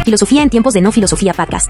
Filosofía en tiempos de no filosofía podcast.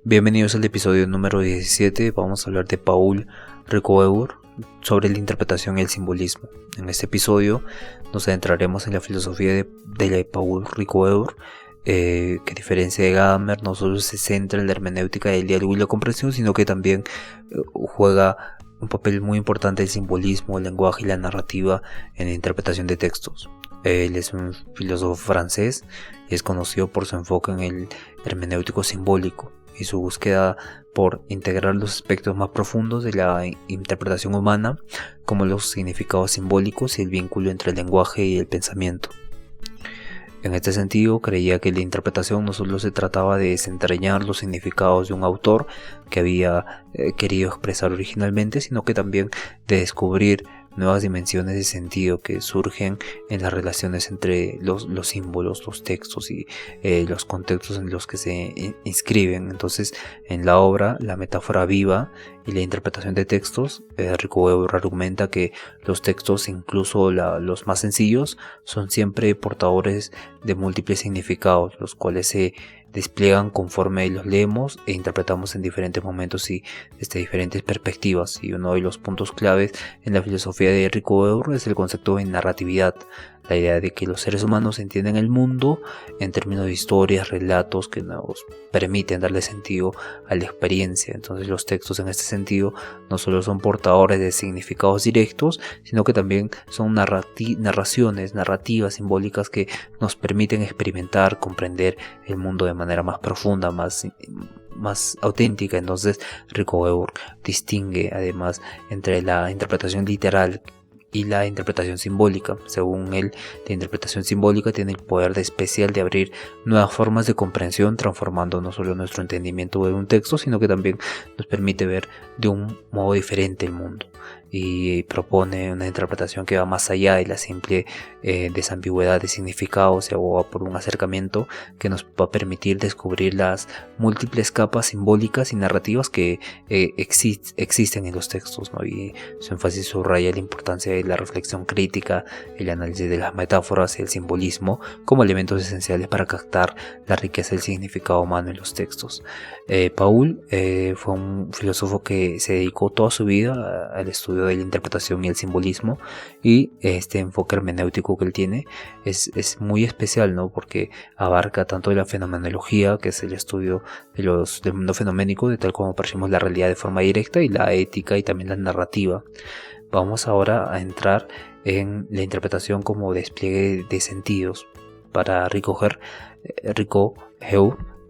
Bienvenidos al episodio número 17. Vamos a hablar de Paul Ricoeur sobre la interpretación y el simbolismo. En este episodio nos adentraremos en la filosofía de Paul Ricoeur, que a diferencia de Gadamer no solo se centra en la hermenéutica del diálogo y la comprensión, sino que también juega un papel muy importante el simbolismo, el lenguaje y la narrativa en la interpretación de textos. Él es un filósofo francés y es conocido por su enfoque en el hermenéutico simbólico y su búsqueda por integrar los aspectos más profundos de la interpretación humana, como los significados simbólicos y el vínculo entre el lenguaje y el pensamiento. En este sentido, creía que la interpretación no solo se trataba de desentrañar los significados de un autor que había querido expresar originalmente, sino que también de descubrir nuevas dimensiones de sentido que surgen en las relaciones entre los símbolos, los textos y los contextos en los que se inscriben. Entonces, en la obra, la metáfora viva y la interpretación de textos, Ricoeur argumenta que los textos, incluso los más sencillos, son siempre portadores de múltiples significados, los cuales se despliegan conforme los leemos e interpretamos en diferentes momentos y desde diferentes perspectivas. Y uno de los puntos claves en la filosofía de Ricoeur es el concepto de narratividad, la idea de que los seres humanos entienden el mundo en términos de historias, relatos que nos permiten darle sentido a la experiencia. Entonces los textos en este sentido no solo son portadores de significados directos, sino que también son narrativas simbólicas que nos permiten experimentar, comprender el mundo de manera más profunda, más auténtica. Entonces Ricoeur distingue además entre la interpretación literal y la interpretación simbólica. Según él, la interpretación simbólica tiene el poder especial de abrir nuevas formas de comprensión, transformando no solo nuestro entendimiento de un texto, sino que también nos permite ver de un modo diferente el mundo, y propone una interpretación que va más allá de la simple desambigüedad de significados y aboga por un acercamiento que nos va a permitir descubrir las múltiples capas simbólicas y narrativas que existen en los textos, ¿no? Y su énfasis subraya la importancia de la reflexión crítica, el análisis de las metáforas y el simbolismo como elementos esenciales para captar la riqueza del significado humano en los textos. Paul fue un filósofo que se dedicó toda su vida al estudio de la interpretación y el simbolismo, y este enfoque hermenéutico que él tiene es muy especial, ¿no? Porque abarca tanto la fenomenología, que es el estudio del mundo fenoménico, de tal como percibimos la realidad de forma directa, y la ética y también la narrativa. Vamos ahora a entrar en la interpretación como despliegue de sentidos. Para Ricoeur,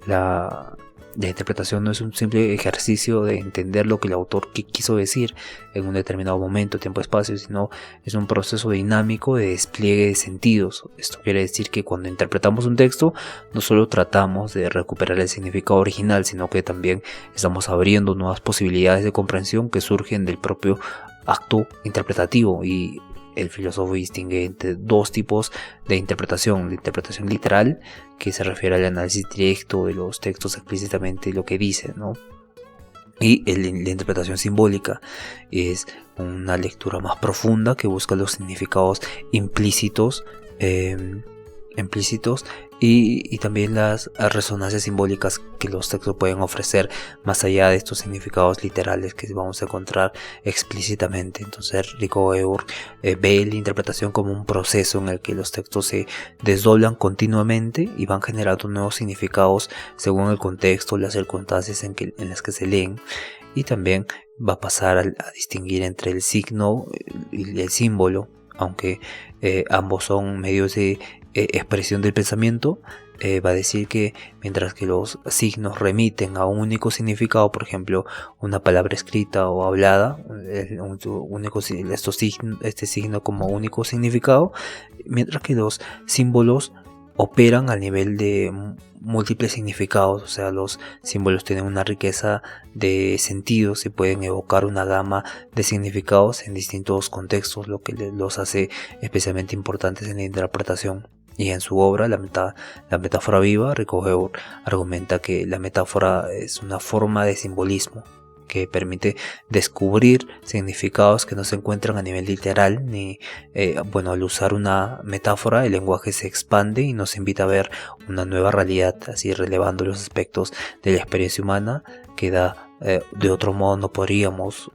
la interpretación no es un simple ejercicio de entender lo que el autor quiso decir en un determinado momento, tiempo, espacio, sino es un proceso dinámico de despliegue de sentidos. Esto quiere decir que cuando interpretamos un texto, no solo tratamos de recuperar el significado original, sino que también estamos abriendo nuevas posibilidades de comprensión que surgen del propio acto interpretativo. Y el filósofo distingue entre dos tipos de interpretación: la interpretación literal, que se refiere al análisis directo de los textos explícitamente lo que dicen, ¿no? Y la interpretación simbólica es una lectura más profunda que busca los significados implícitos y también las resonancias simbólicas que los textos pueden ofrecer más allá de estos significados literales que vamos a encontrar explícitamente. Entonces Ricoeur ve la interpretación como un proceso en el que los textos se desdoblan continuamente y van generando nuevos significados según el contexto, las circunstancias en las que se leen, y también va a pasar a distinguir entre el signo y el símbolo, aunque ambos son medios de expresión del pensamiento. Va a decir que mientras que los signos remiten a un único significado, por ejemplo una palabra escrita o hablada, este signo como único significado, mientras que los símbolos operan al nivel de múltiples significados, o sea, los símbolos tienen una riqueza de sentidos y pueden evocar una gama de significados en distintos contextos, lo que los hace especialmente importantes en la interpretación. Y en su obra, La metáfora viva, Rico Heuer argumenta que la metáfora es una forma de simbolismo que permite descubrir significados que no se encuentran a nivel literal, al usar una metáfora el lenguaje se expande y nos invita a ver una nueva realidad, así relevando los aspectos de la experiencia humana que de otro modo no podríamos,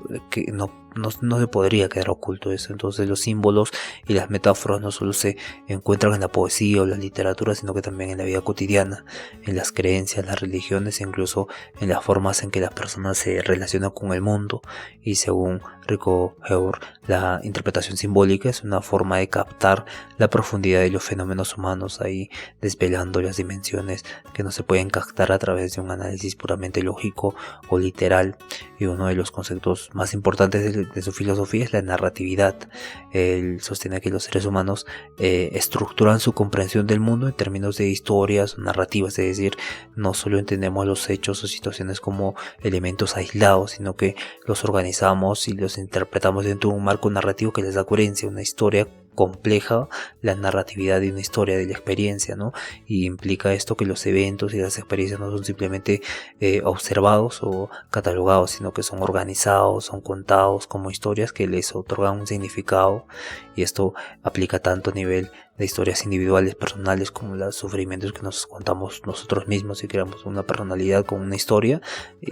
no se podría quedar oculto eso. Entonces los símbolos y las metáforas no solo se encuentran en la poesía o la literatura, sino que también en la vida cotidiana, en las creencias, las religiones e incluso en las formas en que las personas se relacionan con el mundo. Y según Rico Heuer, la interpretación simbólica es una forma de captar la profundidad de los fenómenos humanos, ahí desvelando las dimensiones que no se pueden captar a través de un análisis puramente lógico o literal. Y uno de los conceptos más importantes de su filosofía es la narratividad. Él sostiene que los seres humanos estructuran su comprensión del mundo en términos de historias o narrativas, es decir, no solo entendemos los hechos o situaciones como elementos aislados, sino que los organizamos y los interpretamos dentro de un marco narrativo que les da coherencia, una historia compleja, la narratividad de una historia de la experiencia, ¿no? Y implica esto que los eventos y las experiencias no son simplemente observados o catalogados, sino que son organizados, son contados como historias que les otorgan un significado, y esto aplica tanto a nivel de historias individuales, personales, como los sufrimientos que nos contamos nosotros mismos y creamos una personalidad con una historia,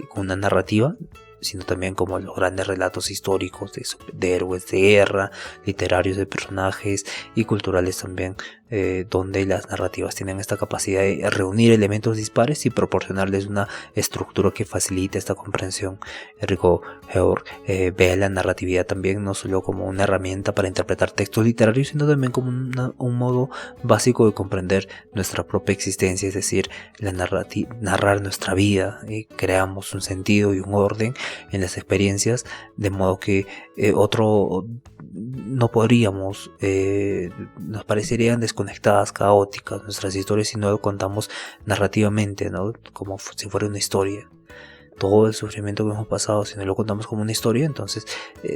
con una narrativa, sino también como los grandes relatos históricos de héroes de guerra, literarios de personajes y culturales también, donde las narrativas tienen esta capacidad de reunir elementos dispares y proporcionarles una estructura que facilite esta comprensión. Rico Heuer ve la narratividad también no solo como una herramienta para interpretar textos literarios, sino también como un modo básico de comprender nuestra propia existencia, es decir, narrar nuestra vida, y creamos un sentido y un orden en las experiencias, de modo que no podríamos, nos parecerían desconectadas, caóticas nuestras historias si no lo contamos narrativamente, ¿no? Como si fuera una historia. Todo el sufrimiento que hemos pasado, si no lo contamos como una historia, entonces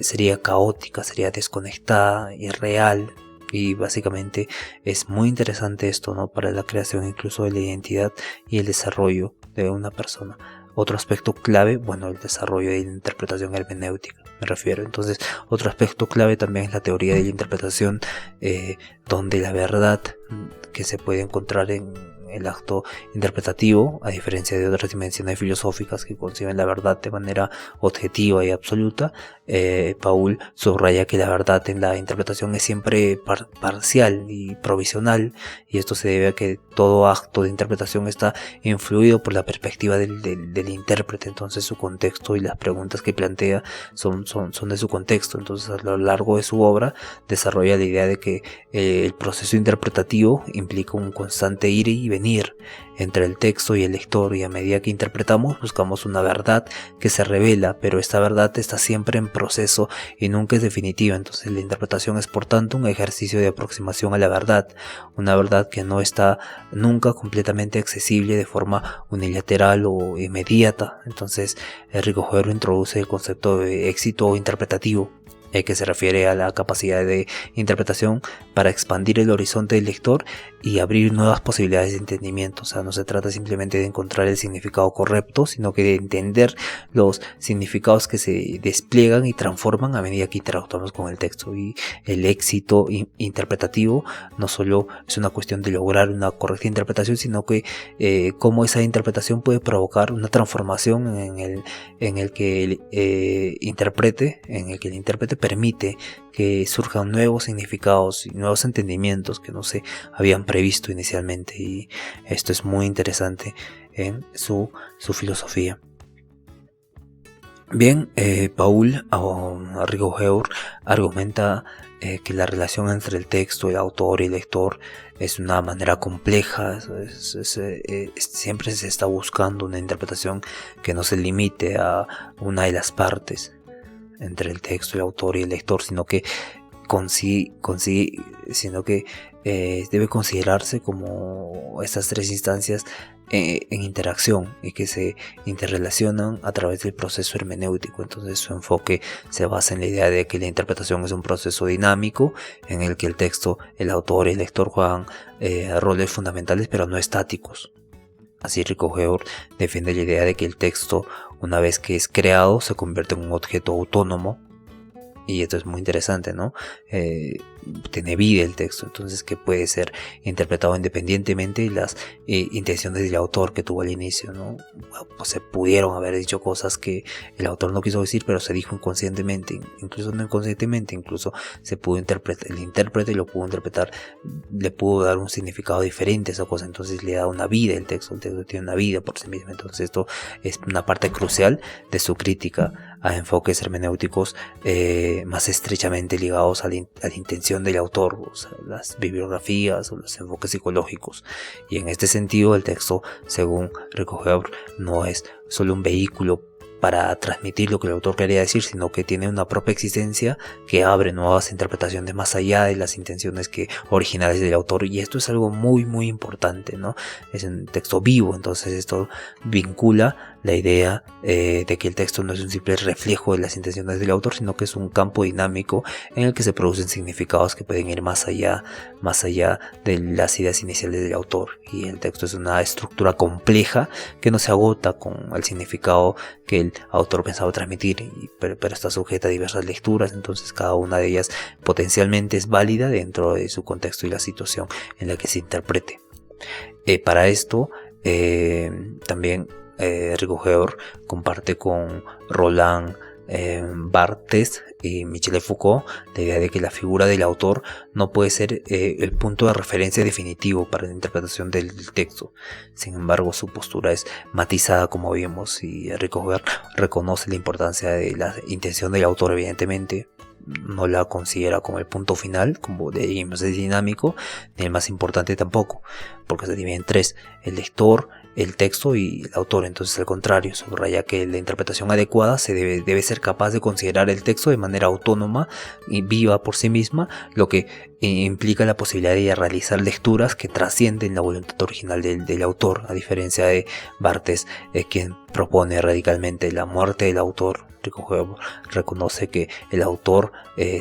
sería caótica, sería desconectada, irreal. Y básicamente es muy interesante esto, ¿no? Para la creación incluso de la identidad y el desarrollo de una persona. Otro aspecto clave, el desarrollo de la interpretación hermenéutica, me refiero. Entonces, otro aspecto clave también es la teoría de la interpretación, donde la verdad que se puede encontrar en el acto interpretativo, a diferencia de otras dimensiones filosóficas que conciben la verdad de manera objetiva y absoluta, Paul subraya que la verdad en la interpretación es siempre parcial y provisional, y esto se debe a que todo acto de interpretación está influido por la perspectiva del intérprete. Entonces su contexto y las preguntas que plantea son de su contexto. Entonces a lo largo de su obra desarrolla la idea de que el proceso interpretativo implica un constante ir y venir entre el texto y el lector, y a medida que interpretamos buscamos una verdad que se revela, pero esta verdad está siempre en proceso y nunca es definitiva. Entonces la interpretación es por tanto un ejercicio de aproximación a la verdad, una verdad que no está nunca completamente accesible de forma unilateral o inmediata. Entonces Rico Heuer introduce el concepto de éxito interpretativo, que se refiere a la capacidad de interpretación para expandir el horizonte del lector y abrir nuevas posibilidades de entendimiento. O sea, no se trata simplemente de encontrar el significado correcto, sino que de entender los significados que se despliegan y transforman a medida que interactuamos con el texto. Y el éxito interpretativo no solo es una cuestión de lograr una correcta interpretación, sino que cómo esa interpretación puede provocar una transformación en el que el intérprete permite que surjan nuevos significados y nuevos entendimientos que no se habían previsto inicialmente, y esto es muy interesante en su filosofía. Bien, Paul Rico Heuer argumenta que la relación entre el texto, el autor y el lector es una manera compleja. Siempre se está buscando una interpretación que no se limite a una de las partes entre el texto, el autor y el lector, sino que debe considerarse como estas tres instancias en interacción y que se interrelacionan a través del proceso hermenéutico. Entonces su enfoque se basa en la idea de que la interpretación es un proceso dinámico en el que el texto, el autor y el lector juegan roles fundamentales pero no estáticos. Así Rickover defiende la idea de que el texto, una vez que es creado, se convierte en un objeto autónomo. Y esto es muy interesante, ¿no? Tiene vida el texto, entonces que puede ser interpretado independientemente de las intenciones del autor que tuvo al inicio, ¿no? Pues se pudieron haber dicho cosas que el autor no quiso decir, pero se dijo inconscientemente, incluso no inconscientemente, incluso se pudo interpretar, el intérprete lo pudo interpretar, le pudo dar un significado diferente a esa cosa, entonces le da una vida el texto tiene una vida por sí mismo. Entonces esto es una parte crucial de su crítica a enfoques hermenéuticos más estrechamente ligados a la intención del autor, o sea, las bibliografías o los enfoques psicológicos. Y en este sentido el texto, según Rickover, no es solo un vehículo para transmitir lo que el autor quería decir, sino que tiene una propia existencia que abre nuevas interpretaciones más allá de las intenciones originales del autor. Y esto es algo muy muy importante, ¿no? Es un texto vivo, entonces esto vincula la idea de que el texto no es un simple reflejo de las intenciones del autor, sino que es un campo dinámico en el que se producen significados que pueden ir más allá de las ideas iniciales del autor. Y el texto es una estructura compleja que no se agota con el significado que el autor pensaba transmitir, pero está sujeta a diversas lecturas, entonces cada una de ellas potencialmente es válida dentro de su contexto y la situación en la que se interprete. Para esto también Rickover comparte con Roland Barthes y Michel Foucault la idea de que la figura del autor no puede ser el punto de referencia definitivo para la interpretación del texto. Sin embargo, su postura es matizada, como vimos, y Rickover reconoce la importancia de la intención del autor, evidentemente. No la considera como el punto final, como dijimos, es dinámico, ni el más importante tampoco, porque se divide en tres: el lector, el texto y el autor. Entonces, al contrario, subraya que la interpretación adecuada debe ser capaz de considerar el texto de manera autónoma y viva por sí misma, lo que implica la posibilidad de realizar lecturas que trascienden la voluntad original del autor, a diferencia de Barthes, quien propone radicalmente la muerte del autor. Rickover reconoce que el autor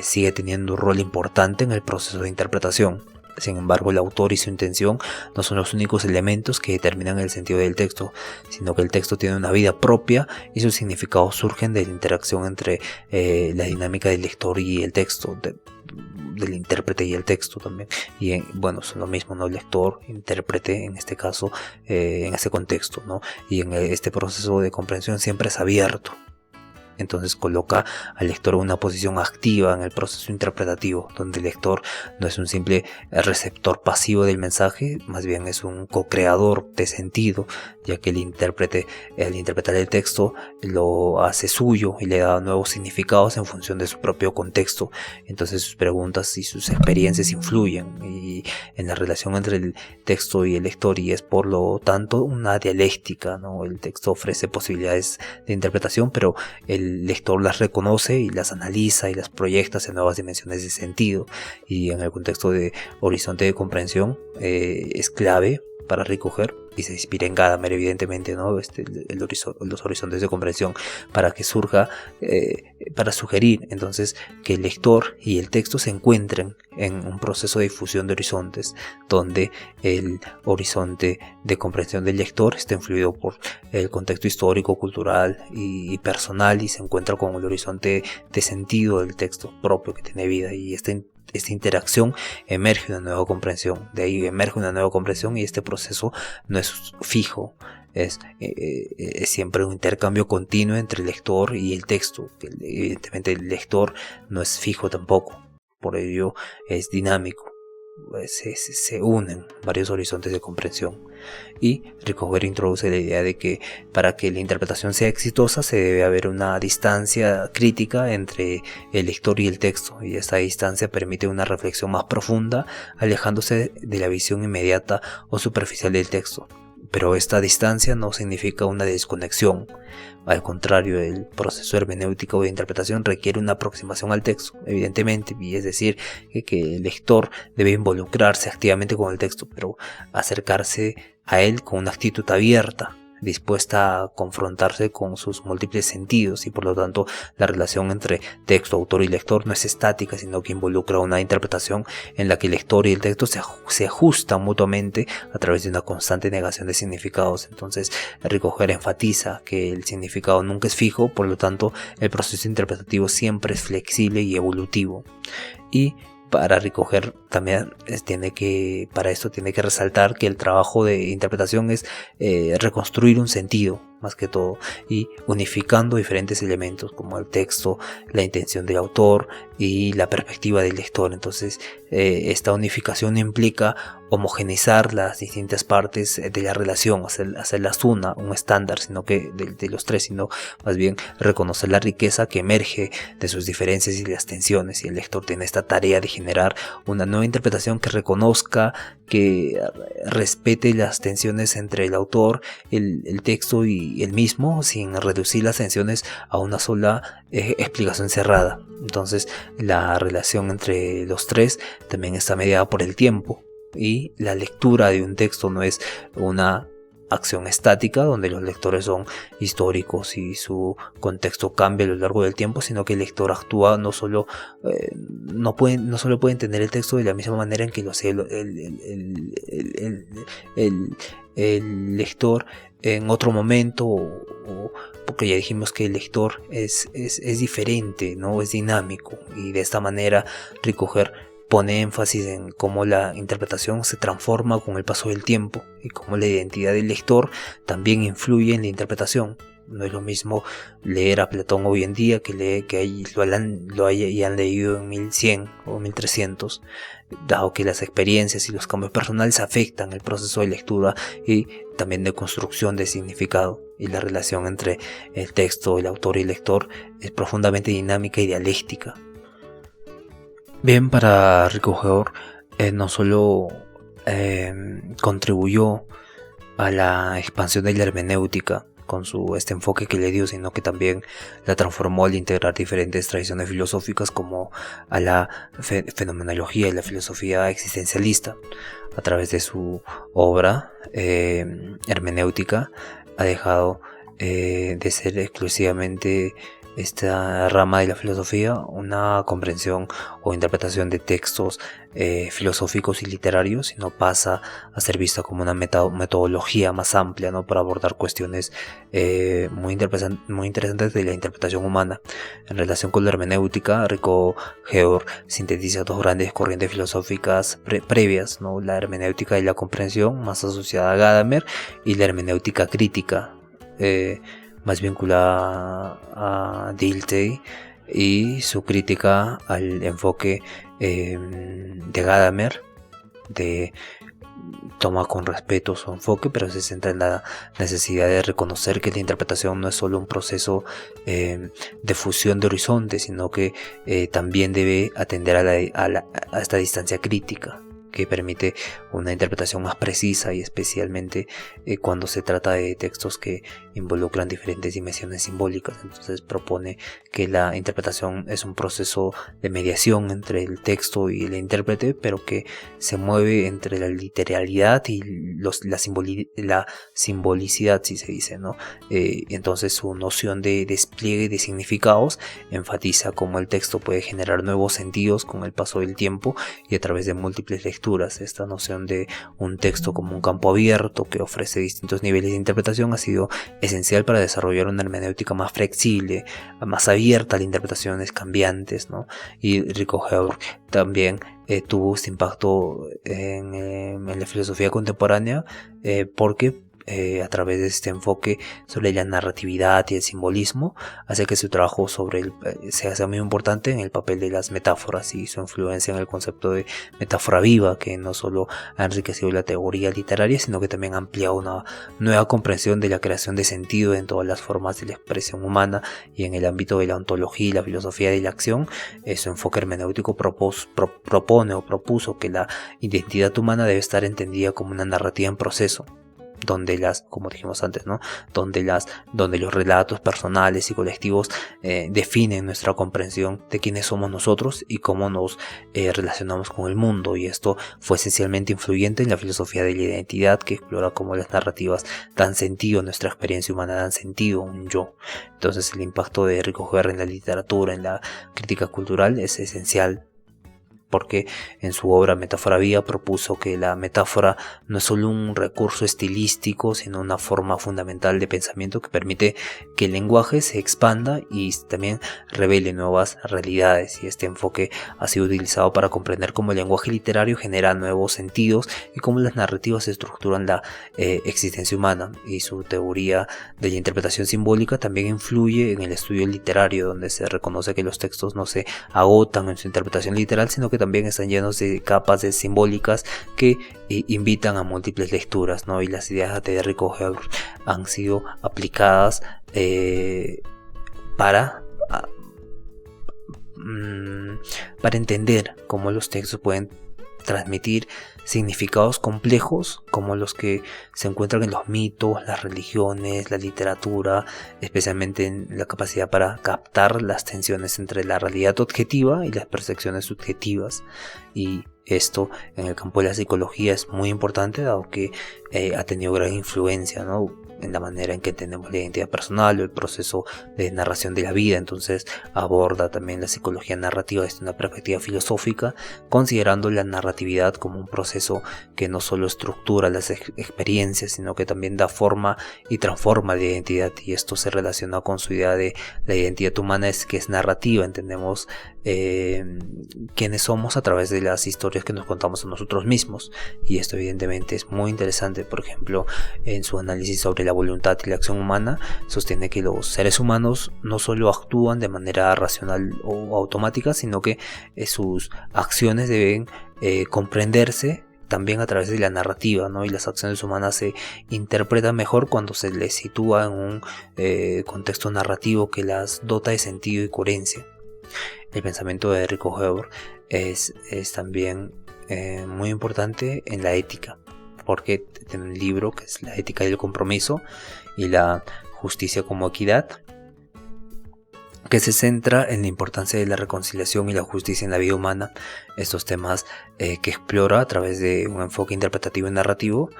sigue teniendo un rol importante en el proceso de interpretación. Sin embargo, el autor y su intención no son los únicos elementos que determinan el sentido del texto, sino que el texto tiene una vida propia y sus significados surgen de la interacción entre la dinámica del lector y el texto, del intérprete y el texto también. Y bueno, son lo mismo, ¿no? Lector, intérprete, en este caso, en ese contexto, ¿no? Y en este proceso de comprensión siempre es abierto. Entonces coloca al lector en una posición activa en el proceso interpretativo, donde el lector no es un simple receptor pasivo del mensaje, más bien es un co-creador de sentido, ya que el intérprete, al interpretar el texto, lo hace suyo y le da nuevos significados en función de su propio contexto. Entonces sus preguntas y sus experiencias influyen en la relación entre el texto y el lector, y es por lo tanto una dialéctica, ¿no? El texto ofrece posibilidades de interpretación, pero el lector las reconoce y las analiza y las proyecta en nuevas dimensiones de sentido. Y en el contexto de horizonte de comprensión es clave para Rickover, y se inspira en Gadamer, evidentemente, ¿no? Los horizontes de comprensión, para que surja, para sugerir entonces que el lector y el texto se encuentren en un proceso de difusión de horizontes, donde el horizonte de comprensión del lector está influido por el contexto histórico, cultural y personal, y se encuentra con el horizonte de sentido del texto propio que tiene vida, y esta interacción emerge una nueva comprensión. De ahí emerge una nueva comprensión, y este proceso no es fijo, es siempre un intercambio continuo entre el lector y el texto. Evidentemente el lector no es fijo tampoco, por ello es dinámico. Se unen varios horizontes de comprensión, y Rickover introduce la idea de que para que la interpretación sea exitosa se debe haber una distancia crítica entre el lector y el texto, y esta distancia permite una reflexión más profunda, alejándose de la visión inmediata o superficial del texto. pero esta distancia no significa una desconexión. Al contrario, el proceso hermenéutico de interpretación requiere una aproximación al texto, evidentemente, y es decir, que el lector debe involucrarse activamente con el texto, pero acercarse a él con una actitud abierta, dispuesta a confrontarse con sus múltiples sentidos, y por lo tanto la relación entre texto, autor y lector no es estática, sino que involucra una interpretación en la que el lector y el texto se ajustan mutuamente a través de una constante negación de significados. Entonces Ricoeur enfatiza que el significado nunca es fijo, por lo tanto el proceso interpretativo siempre es flexible y evolutivo. Y para Ricoeur también para esto tiene que resaltar que el trabajo de interpretación es reconstruir un sentido, más que todo, y unificando diferentes elementos como el texto, la intención del autor y la perspectiva del lector. Entonces esta unificación implica homogeneizar las distintas partes de la relación, hacerlas un estándar, sino que de los tres, sino más bien reconocer la riqueza que emerge de sus diferencias y las tensiones, y el lector tiene esta tarea de generar una nueva interpretación que reconozca, que respete las tensiones entre el autor, el texto y el mismo, sin reducir las tensiones a una sola explicación cerrada. Entonces la relación entre los tres también está mediada por el tiempo, y la lectura de un texto no es una acción estática donde los lectores son históricos y su contexto cambia a lo largo del tiempo, sino que el lector actúa no solo puede entender el texto de la misma manera en que lo hace el lector en otro momento, porque ya dijimos que el lector es diferente, ¿no? Es dinámico, y de esta manera Ricoeur pone énfasis en cómo la interpretación se transforma con el paso del tiempo y cómo la identidad del lector también influye en la interpretación. No es lo mismo leer a Platón hoy en día que lo hayan leído en 1100 o 1300, dado que las experiencias y los cambios personales afectan el proceso de lectura y también de construcción de significado, y la relación entre el texto, el autor y el lector es profundamente dinámica y dialéctica. Bien, para Ricoeur no solo contribuyó a la expansión de la hermenéutica con este enfoque que le dio, sino que también la transformó al integrar diferentes tradiciones filosóficas como a la fenomenología y la filosofía existencialista. A través de su obra hermenéutica ha dejado de ser exclusivamente esta rama de la filosofía una comprensión o interpretación de textos filosóficos y literarios, sino pasa a ser vista como una metodología más amplia, ¿no? Para abordar cuestiones muy interesantes de la interpretación humana. En relación con la hermenéutica, Ricoeur sintetiza dos grandes corrientes filosóficas previas, ¿no? La hermenéutica de la comprensión, más asociada a Gadamer, y la hermenéutica crítica, más vinculada a Dilthey, y su crítica al enfoque de Gadamer, toma con respeto su enfoque, pero se centra en la necesidad de reconocer que la interpretación no es solo un proceso de fusión de horizontes, sino que también debe atender a esta distancia crítica que permite una interpretación más precisa, y especialmente cuando se trata de textos que involucran diferentes dimensiones simbólicas. Entonces propone que la interpretación es un proceso de mediación entre el texto y el intérprete, pero que se mueve entre la literalidad y la simbolicidad, si se dice, ¿no? Entonces su noción de despliegue de significados enfatiza cómo el texto puede generar nuevos sentidos con el paso del tiempo y a través de múltiples lecturas. Esta noción de un texto como un campo abierto que ofrece distintos niveles de interpretación ha sido esencial para desarrollar una hermenéutica más flexible, más abierta a las interpretaciones cambiantes, ¿no? Y Ricoeur también tuvo este impacto en la filosofía contemporánea porque a través de este enfoque sobre la narratividad y el simbolismo hace que su trabajo sea muy importante en el papel de las metáforas y su influencia en el concepto de metáfora viva, que no solo ha enriquecido la teoría literaria, sino que también ha ampliado una nueva comprensión de la creación de sentido en todas las formas de la expresión humana. Y en el ámbito de la ontología y la filosofía de la acción, su enfoque hermenéutico propuso que la identidad humana debe estar entendida como una narrativa en proceso, donde como dijimos antes, ¿no? Donde los relatos personales y colectivos definen nuestra comprensión de quiénes somos nosotros y cómo nos relacionamos con el mundo, y esto fue esencialmente influyente en la filosofía de la identidad, que explora cómo las narrativas dan sentido a nuestra experiencia humana, dan sentido a un yo. Entonces el impacto de Ricoh Guerra en la literatura, en la crítica cultural, es esencial, porque en su obra Metáfora Viva propuso que la metáfora no es solo un recurso estilístico, sino una forma fundamental de pensamiento que permite que el lenguaje se expanda y también revele nuevas realidades, y este enfoque ha sido utilizado para comprender cómo el lenguaje literario genera nuevos sentidos y cómo las narrativas estructuran la existencia humana. Y su teoría de la interpretación simbólica también influye en el estudio literario, donde se reconoce que los textos no se agotan en su interpretación literal, sino que también están llenos de capas simbólicas que invitan a múltiples lecturas, ¿no? Y las ideas de Ricoh Guerra han sido aplicadas para entender cómo los textos pueden transmitir significados complejos como los que se encuentran en los mitos, las religiones, la literatura, especialmente en la capacidad para captar las tensiones entre la realidad objetiva y las percepciones subjetivas. Y esto en el campo de la psicología es muy importante, dado que ha tenido gran influencia, ¿no?, en la manera en que entendemos la identidad personal o el proceso de narración de la vida. Entonces aborda también la psicología narrativa desde una perspectiva filosófica, considerando la narratividad como un proceso que no solo estructura las experiencias, sino que también da forma y transforma la identidad, y esto se relaciona con su idea de la identidad humana, que es narrativa. Entendemos quiénes somos a través de las historias que nos contamos a nosotros mismos, y esto evidentemente es muy interesante. Por ejemplo, en su análisis sobre la voluntad y la acción humana, sostiene que los seres humanos no solo actúan de manera racional o automática, sino que sus acciones deben comprenderse también a través de la narrativa, ¿no? Y las acciones humanas se interpretan mejor cuando se les sitúa en un contexto narrativo que las dota de sentido y coherencia. El pensamiento de Ricoh Guerra es también muy importante en la ética, porque tiene un libro que es La ética del compromiso y la justicia como equidad, que se centra en la importancia de la reconciliación y la justicia en la vida humana. Estos temas que explora a través de un enfoque interpretativo y narrativo,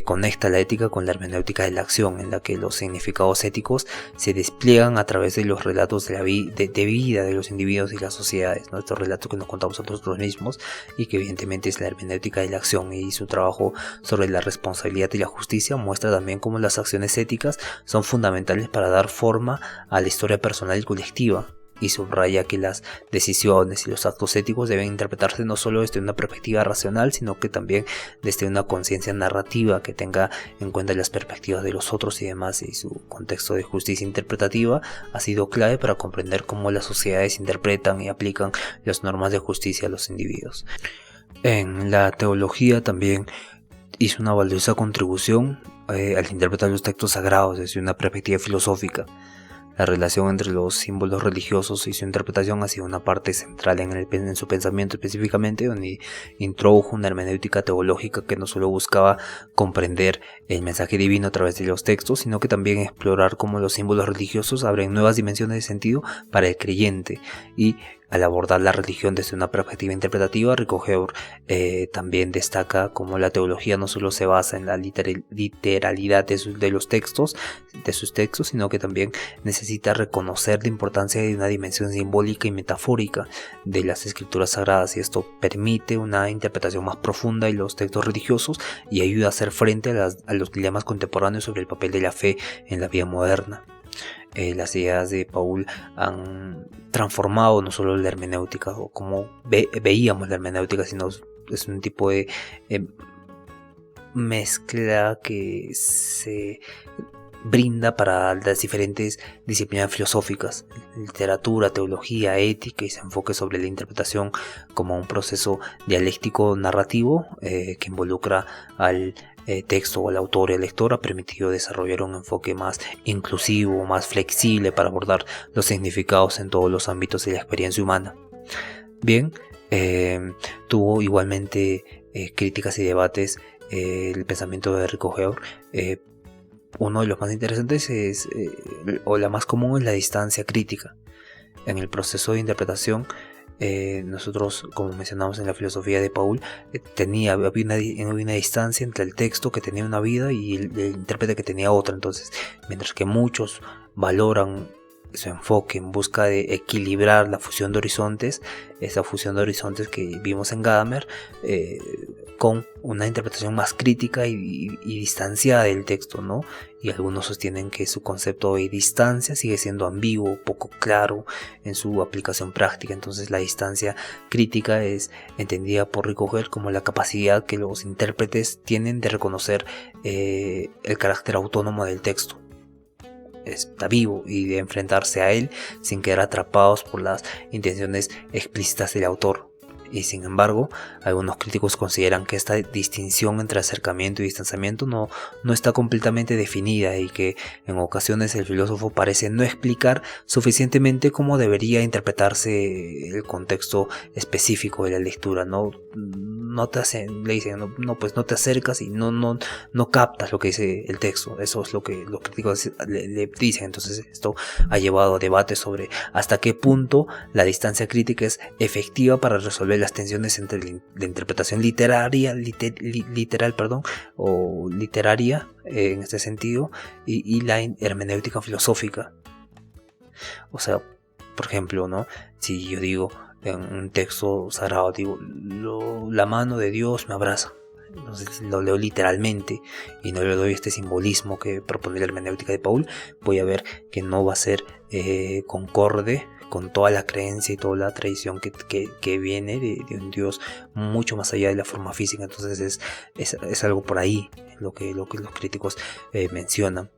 conecta la ética con la hermenéutica de la acción, en la que los significados éticos se despliegan a través de los relatos de vida de los individuos y las sociedades, ¿no? Estos relatos que nos contamos a nosotros mismos, y que evidentemente es la hermenéutica de la acción. Y su trabajo sobre la responsabilidad y la justicia muestra también cómo las acciones éticas son fundamentales para dar forma a la historia personal y colectiva, y subraya que las decisiones y los actos éticos deben interpretarse no solo desde una perspectiva racional, sino que también desde una conciencia narrativa que tenga en cuenta las perspectivas de los otros y demás. Y su contexto de justicia interpretativa ha sido clave para comprender cómo las sociedades interpretan y aplican las normas de justicia a los individuos. En la teología también hizo una valiosa contribución al interpretar los textos sagrados desde una perspectiva filosófica. La relación entre los símbolos religiosos y su interpretación ha sido una parte central en su pensamiento, específicamente donde introdujo una hermenéutica teológica que no solo buscaba comprender el mensaje divino a través de los textos, sino que también explorar cómo los símbolos religiosos abren nuevas dimensiones de sentido para el creyente. Y al abordar la religión desde una perspectiva interpretativa, Ricoh Guerra también destaca cómo la teología no solo se basa en la literalidad de sus textos, sino que también necesita reconocer la importancia de una dimensión simbólica y metafórica de las escrituras sagradas, y esto permite una interpretación más profunda de los textos religiosos y ayuda a hacer frente a los dilemas contemporáneos sobre el papel de la fe en la vida moderna. Las ideas de Paul han transformado no solo la hermenéutica o como veíamos la hermenéutica, sino es un tipo de mezcla que se brinda para las diferentes disciplinas filosóficas: literatura, teología, ética, y se enfoque sobre la interpretación como un proceso dialéctico narrativo que involucra al texto o al autor y al lector. Ha permitido desarrollar un enfoque más inclusivo, más flexible para abordar los significados en todos los ámbitos de la experiencia humana. Bien, tuvo igualmente críticas y debates el pensamiento de Ricoeur, uno de los más interesantes o la más común, es la distancia crítica. En el proceso de interpretación, nosotros, como mencionamos en la filosofía de Paul, había una distancia entre el texto, que tenía una vida, y el intérprete, que tenía otra. Entonces, mientras que muchos valoran su enfoque en busca de equilibrar la fusión de horizontes, esa fusión de horizontes que vimos en Gadamer, con una interpretación más crítica y distanciada del texto, ¿no? Y algunos sostienen que su concepto de distancia sigue siendo ambiguo, poco claro en su aplicación práctica. Entonces, la distancia crítica es entendida por Ricoeur como la capacidad que los intérpretes tienen de reconocer el carácter autónomo del texto. Está vivo, y de enfrentarse a él sin quedar atrapados por las intenciones explícitas del autor. Y sin embargo, algunos críticos consideran que esta distinción entre acercamiento y distanciamiento no está completamente definida, y que en ocasiones el filósofo parece no explicar suficientemente cómo debería interpretarse el contexto específico de la lectura. Le dicen, pues no te acercas y no captas lo que dice el texto. Eso es lo que los críticos le dicen. Entonces, esto ha llevado a debates sobre hasta qué punto la distancia crítica es efectiva para resolver las tensiones entre la interpretación literaria en este sentido, y la hermenéutica filosófica. O sea, por ejemplo, ¿no? Si yo digo en un texto sagrado, digo, la mano de Dios me abraza. Entonces, lo leo literalmente y no le doy este simbolismo que propone la hermenéutica de Paul, voy a ver que no va a ser concorde con toda la creencia y toda la tradición que viene de un Dios mucho más allá de la forma física. Entonces, es algo por ahí lo que los críticos mencionan,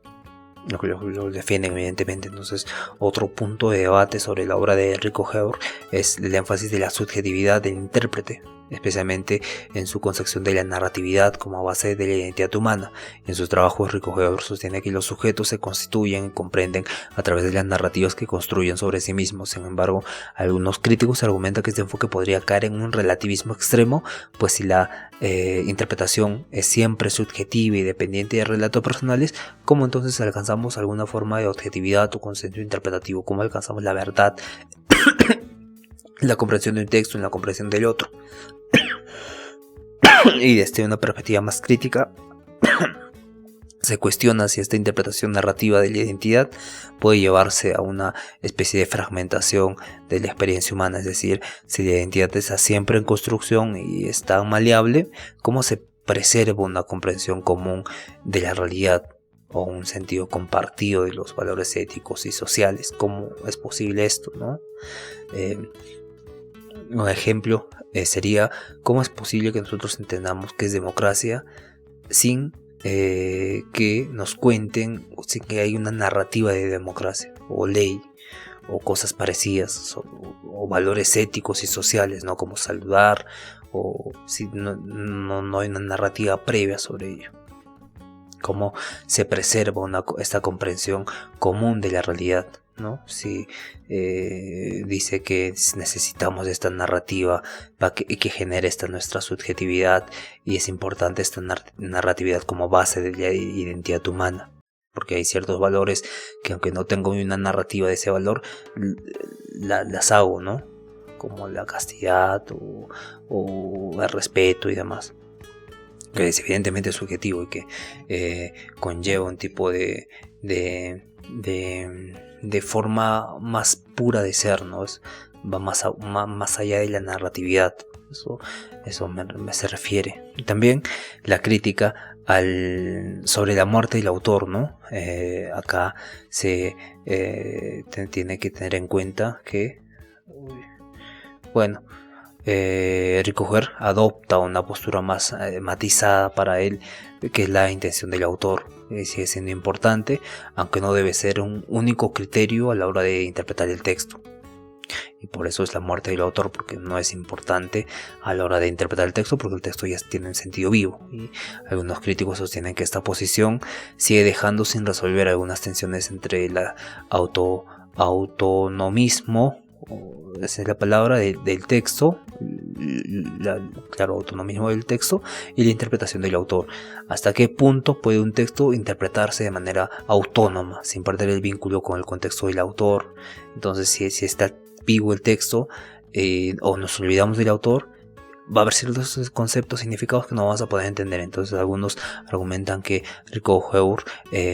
lo que lo defienden, evidentemente. Entonces, otro punto de debate sobre la obra de Ricoeur es el énfasis de la subjetividad del intérprete, especialmente en su concepción de la narratividad como base de la identidad humana. En sus trabajos, Ricoeur sostiene que los sujetos se constituyen y comprenden a través de las narrativas que construyen sobre sí mismos. Sin embargo, algunos críticos argumentan que este enfoque podría caer en un relativismo extremo, pues si la interpretación es siempre subjetiva y dependiente de relatos personales, ¿cómo entonces alcanzamos alguna forma de objetividad o consenso interpretativo? ¿Cómo alcanzamos la verdad, la comprensión de un texto en la comprensión del otro? Y desde una perspectiva más crítica, se cuestiona si esta interpretación narrativa de la identidad puede llevarse a una especie de fragmentación de la experiencia humana. Es decir, si la identidad está siempre en construcción y es tan maleable, ¿cómo se preserva una comprensión común de la realidad o un sentido compartido de los valores éticos y sociales? ¿Cómo es posible esto, no? Un ejemplo sería cómo es posible que nosotros entendamos qué es democracia sin que nos cuenten, sin que hay una narrativa de democracia o ley o cosas parecidas, o valores éticos y sociales, ¿no? Como saludar, o si no hay una narrativa previa sobre ello. Cómo se preserva esta comprensión común de la realidad, ¿no? Si dice que necesitamos esta narrativa que genere esta nuestra subjetividad, y es importante esta narratividad como base de la identidad humana, porque hay ciertos valores que, aunque no tengo una narrativa de ese valor, las hago, ¿no? Como la castidad o el respeto y demás, que es evidentemente subjetivo y que conlleva un tipo de forma más pura de ser, ¿no? Va más allá de la narratividad. Eso se refiere. Y también la crítica sobre la muerte del autor, ¿no? Acá se tiene que tener en cuenta que Ricoeur adopta una postura más matizada para él, que es la intención del autor. Sigue siendo importante, aunque no debe ser un único criterio a la hora de interpretar el texto. Y por eso es la muerte del autor, porque no es importante a la hora de interpretar el texto, porque el texto ya tiene un sentido vivo. Y algunos críticos sostienen que esta posición sigue dejando sin resolver algunas tensiones entre el autonomismo, esa es la palabra, del texto, autonomismo del texto y la interpretación del autor. ¿Hasta qué punto puede un texto interpretarse de manera autónoma, sin perder el vínculo con el contexto del autor? Entonces, si está ambiguo el texto o nos olvidamos del autor, va a haber ciertos conceptos, significados que no vamos a poder entender. Entonces algunos argumentan que Rickover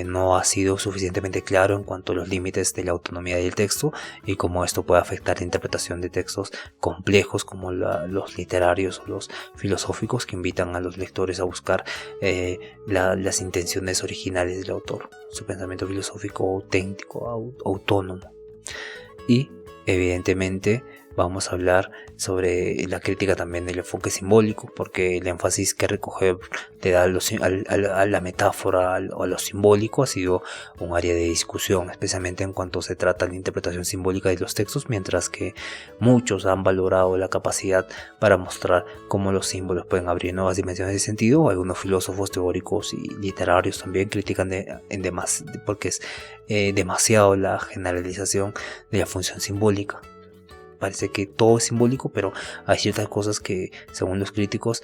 no ha sido suficientemente claro en cuanto a los límites de la autonomía del texto y cómo esto puede afectar la interpretación de textos complejos como los literarios o los filosóficos, que invitan a los lectores a buscar las intenciones originales del autor, su pensamiento filosófico auténtico, autónomo. Y evidentemente vamos a hablar sobre la crítica también del enfoque simbólico, porque el énfasis que Rickover le da a la metáfora o a lo simbólico ha sido un área de discusión, especialmente en cuanto se trata de la interpretación simbólica de los textos, mientras que muchos han valorado la capacidad para mostrar cómo los símbolos pueden abrir nuevas dimensiones de sentido. Algunos filósofos teóricos y literarios también critican porque es demasiado la generalización de la función simbólica. Parece que todo es simbólico, pero hay ciertas cosas que, según los críticos,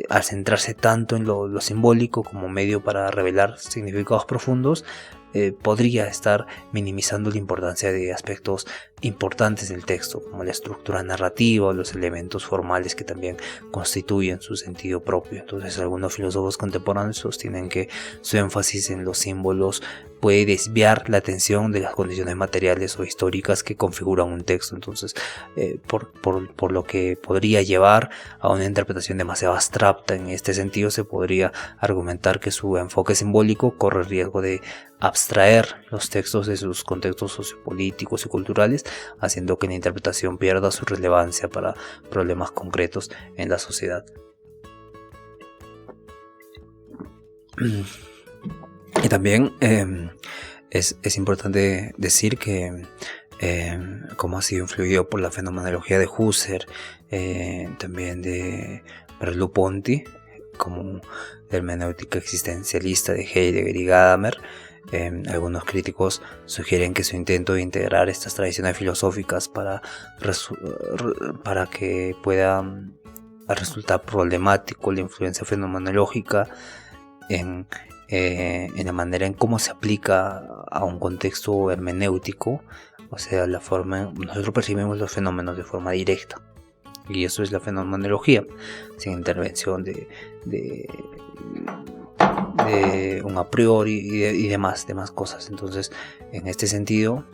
al centrarse tanto en lo simbólico como medio para revelar significados profundos, podría estar minimizando la importancia de aspectos importantes del texto, como la estructura narrativa o los elementos formales que también constituyen su sentido propio. Entonces, algunos filósofos contemporáneos sostienen que su énfasis en los símbolos puede desviar la atención de las condiciones materiales o históricas que configuran un texto. Entonces, por lo que podría llevar a una interpretación demasiado abstracta. En este sentido, se podría argumentar que su enfoque simbólico corre el riesgo de abstraer los textos de sus contextos sociopolíticos y culturales, haciendo que la interpretación pierda su relevancia para problemas concretos en la sociedad. Y también es importante decir que cómo ha sido influido por la fenomenología de Husserl, también de Merleau-Ponty, como la hermenéutica existencialista de Heidegger y Gadamer. Algunos críticos sugieren que su intento de integrar estas tradiciones filosóficas para que pueda resultar problemático la influencia fenomenológica en la manera en cómo se aplica a un contexto hermenéutico, o sea, la forma nosotros percibimos los fenómenos de forma directa, y eso es la fenomenología, sin intervención de un a priori y demás cosas. Entonces, en este sentido,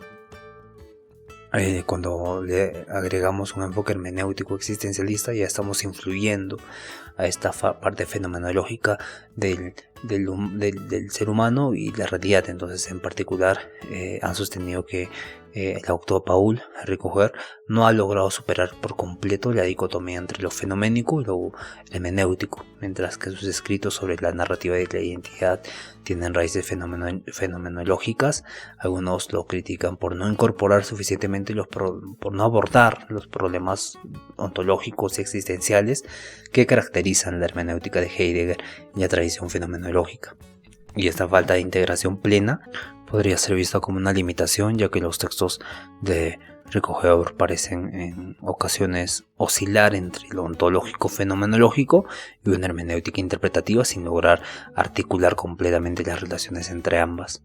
cuando le agregamos un enfoque hermenéutico existencialista, ya estamos influyendo a esta parte fenomenológica del ser humano y la realidad. Entonces, en particular, han sostenido que el autor Paul Ricoeur no ha logrado superar por completo la dicotomía entre lo fenoménico y lo hermenéutico, mientras que sus escritos sobre la narrativa de la identidad tienen raíces fenomenológicas. Algunos lo critican por no incorporar suficientemente por no abordar los problemas ontológicos y existenciales que caracterizan la hermenéutica de Heidegger y la tradición fenomenológica. Y esta falta de integración plena podría ser vista como una limitación, ya que los textos de Ricoeur parecen en ocasiones oscilar entre lo ontológico fenomenológico y una hermenéutica interpretativa, sin lograr articular completamente las relaciones entre ambas.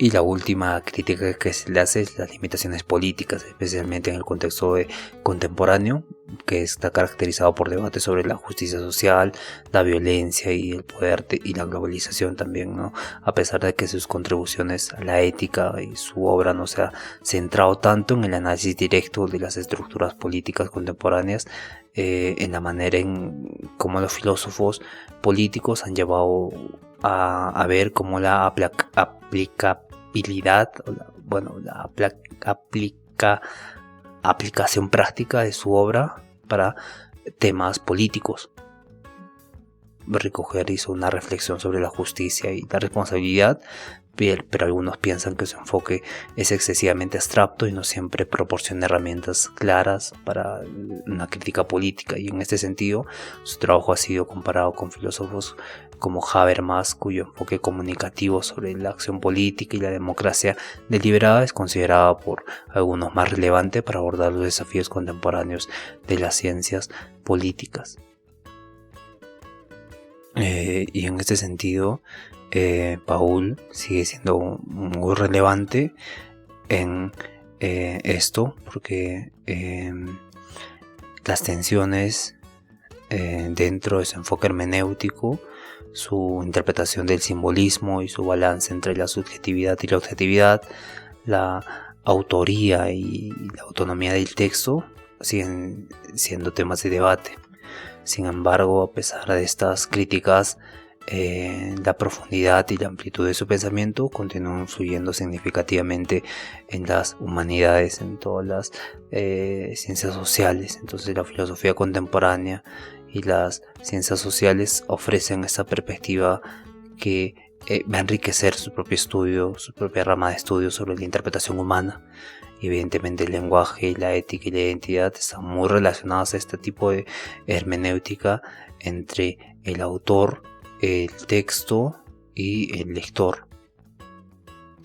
Y la última crítica que se le hace es las limitaciones políticas, especialmente en el contexto contemporáneo, que está caracterizado por debates sobre la justicia social, la violencia y el poder y la globalización también, ¿no? A pesar de que sus contribuciones a la ética y su obra no se ha centrado tanto en el análisis directo de las estructuras políticas contemporáneas, en la manera en cómo los filósofos políticos han llevado a ver cómo la aplicabilidad, aplicación práctica de su obra para temas políticos. Ricoeur hizo una reflexión sobre la justicia y la responsabilidad, pero algunos piensan que su enfoque es excesivamente abstracto y no siempre proporciona herramientas claras para una crítica política, y en este sentido su trabajo ha sido comparado con filósofos como Habermas, cuyo enfoque comunicativo sobre la acción política y la democracia deliberada es considerado por algunos más relevante para abordar los desafíos contemporáneos de las ciencias políticas. Y en este sentido, Paul sigue siendo muy relevante en esto, porque las tensiones dentro de su enfoque hermenéutico, su interpretación del simbolismo y su balance entre la subjetividad y la objetividad, la autoría y la autonomía del texto siguen siendo temas de debate. Sin embargo, a pesar de estas críticas, la profundidad y la amplitud de su pensamiento continúan influyendo significativamente en las humanidades, en todas las ciencias sociales. Entonces la filosofía contemporánea y las ciencias sociales ofrecen esta perspectiva que va a enriquecer su propio estudio, su propia rama de estudio sobre la interpretación humana. Y evidentemente el lenguaje, la ética y la identidad están muy relacionados a este tipo de hermenéutica entre el autor, el texto y el lector.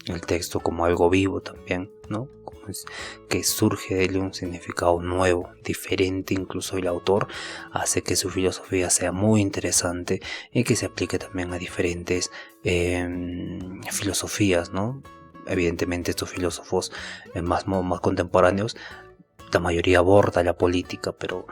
El texto como algo vivo también, ¿no? Que surge de él un significado nuevo, diferente incluso del autor, hace que su filosofía sea muy interesante y que se aplique también a diferentes filosofías, ¿no? Evidentemente estos filósofos más contemporáneos, la mayoría aborda la política, pero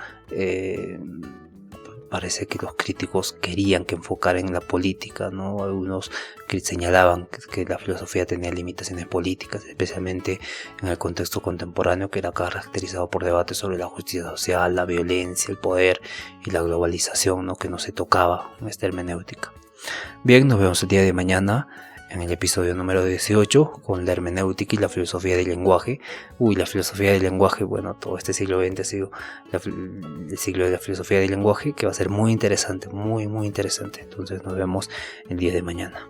parece que los críticos querían que enfocara en la política, ¿no? Algunos que señalaban que la filosofía tenía limitaciones políticas, especialmente en el contexto contemporáneo, que era caracterizado por debates sobre la justicia social, la violencia, el poder y la globalización, ¿no? Que no se tocaba en esta hermenéutica. Bien, nos vemos el día de mañana en el episodio número 18 con la hermenéutica y la filosofía del lenguaje. La filosofía del lenguaje, bueno, todo este siglo XX ha sido el siglo de la filosofía del lenguaje, que va a ser muy interesante, muy interesante. Entonces nos vemos el día de mañana.